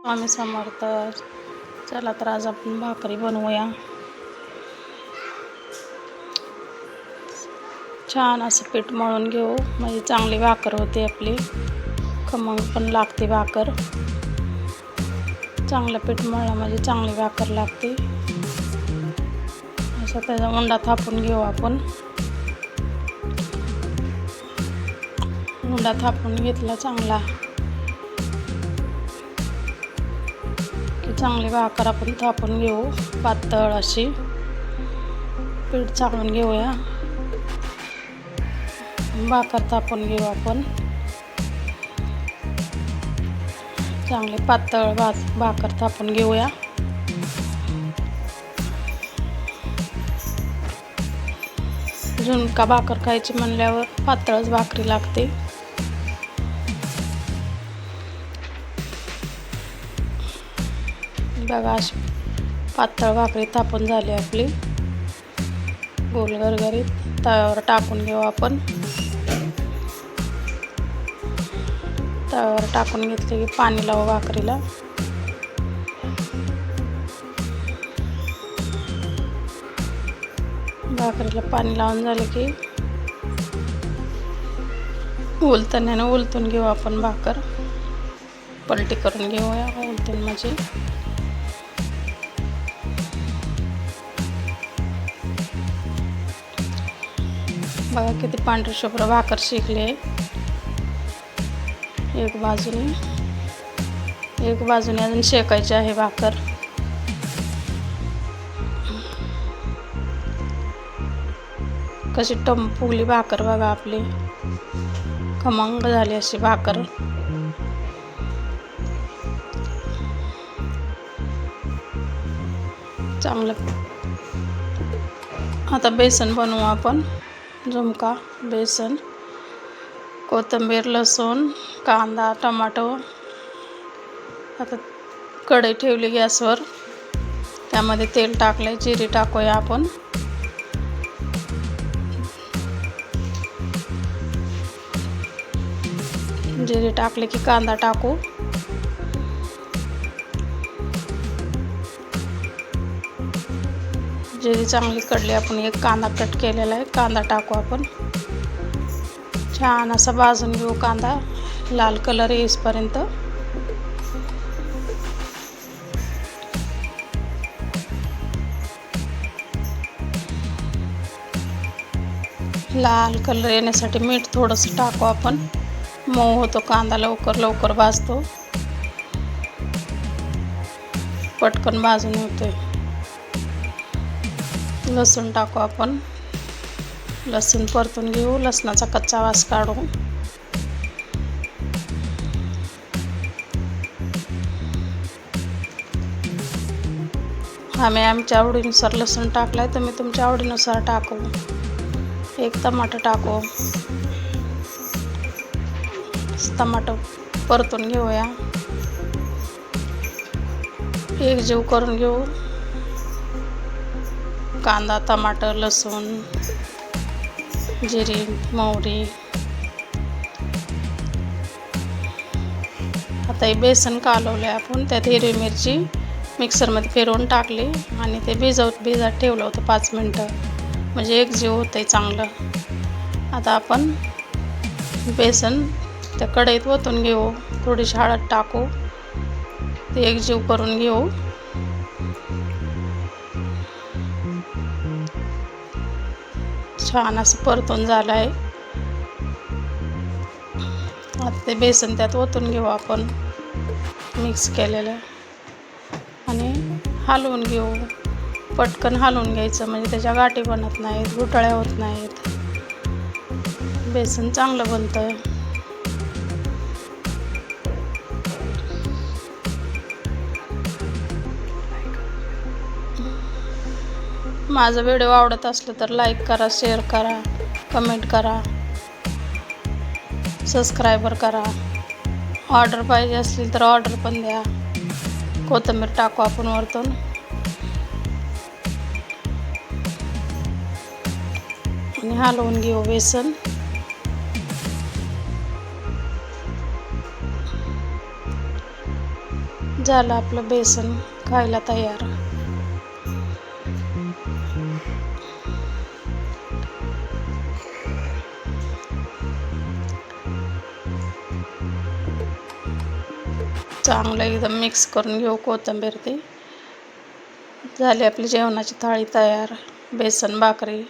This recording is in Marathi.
स्वामी समर्थ. चला तर आज आपण भाकरी बनवूया. छान असं पीठ मळून घेऊ, म्हणजे चांगली भाकर होते आपली. खमंग पण लागते भाकर. चांगलं पीठ मळलं म्हणजे चांगली भाकर लागते. असं त्याचा उंडा थापून घेऊ आपण. उंडा थापून घेतला चांगला की चांगली भाकर आपण थापून घेऊ, पातळ अशी. पीठ चाळून घेऊया, भाकर थापून घेऊ आपण. चांगली पातळ भाकर थापून घेऊया. झुणका भाकर खायची म्हणल्यावर पातळच भाकरी लागते. बघा अशी पातळ भाकरी थापून झाली आपली. गोल गरगरीत तव्यावर टाकून घेऊ आपण. तव्यावर टाकून घेतले की पाणी लावू भाकरीला. भाकरीला पाणी लावून झालं की उलतण्याने उलटून घेऊ आपण भाकर. पलटी करून घेऊया उलटून म्हणजे. बघा किती पांढरी शुभ्र भाकर शिकले. एक बाजूने अजून शेकायची आहे भाकर. कशी फुगली भाकर बघा आपली. खमंग झाली अशी भाकर. चांगलं. आता बेसन बनवू आपण. झुणका बेसन, कोथिंबीर, लसूण, कांदा, टमाटो. आता कढई ठेवली गॅसवर, त्यामध्ये तेल टाकले. जिरे टाकूया आपण. जिरे टाकले की कांदा टाकू. जिरे चांगली कडली, आपण एक कांदा कट केलेला आहे, कांदा टाकू आपण. छान असा भाजून घेऊ कांदा, लाल कलर येईपर्यंत. लाल कलर येण्यासाठी मीठ थोडंसं टाकू आपण. मऊ होतो कांदा, लवकर भाजतो, पटकन भाजून होतोय. लसूण टाकू आपण. लसूण परतून घेऊ, लसणाचा कच्चा वास काढू. आम्ही आमच्या आवडीनुसार लसूण टाकलाय, तुम्ही तुमच्या आवडीनुसार टाकू. एक टमाटर टाकू. टमाटर परतून घेऊया, एकजीव करून घेऊ. कांदा, टमाटर, लसूण, जिरे, मोहरी. आता हे बेसन कालवले आपण, त्यात हिरवी मिरची मिक्सरमध्ये फिरवून टाकली आणि ते भिजत ठेवलं होतं 5 मिनटं, म्हणजे एकजीव होतंय चांगलं. आता आपण बेसन त्या कढईत ओतून घेऊ, थोडीशी हळद टाकू, ते एकजीव करून घेऊ. छान असं परतून झालं आहे. आता ते बेसन त्यात ओतून घेऊ आपण, मिक्स केलेलं, आणि हलवून घेऊ. पटकन हलवून घ्यायचं, म्हणजे त्याच्या गाठी बनत नाहीत, गुठळ्या होत नाहीत. बेसन चांगलं बनतं. माझा व्हिडिओ आवडत असलं तर लाईक करा, शेअर करा, कमेंट करा, सबस्क्राईबर करा. ऑर्डर पाहिजे असली तर ऑर्डर पण द्या. कोथिंबीर टाकू आपण वरतून. आणि हलवून घेऊ बेसन. झालं आपलं बेसन खायला तयार. चांगलं एकदम मिक्स करून घेऊ कोथिंबीर ते. झाली आपली जेवणाची थाळी तयार. बेसन भाकरी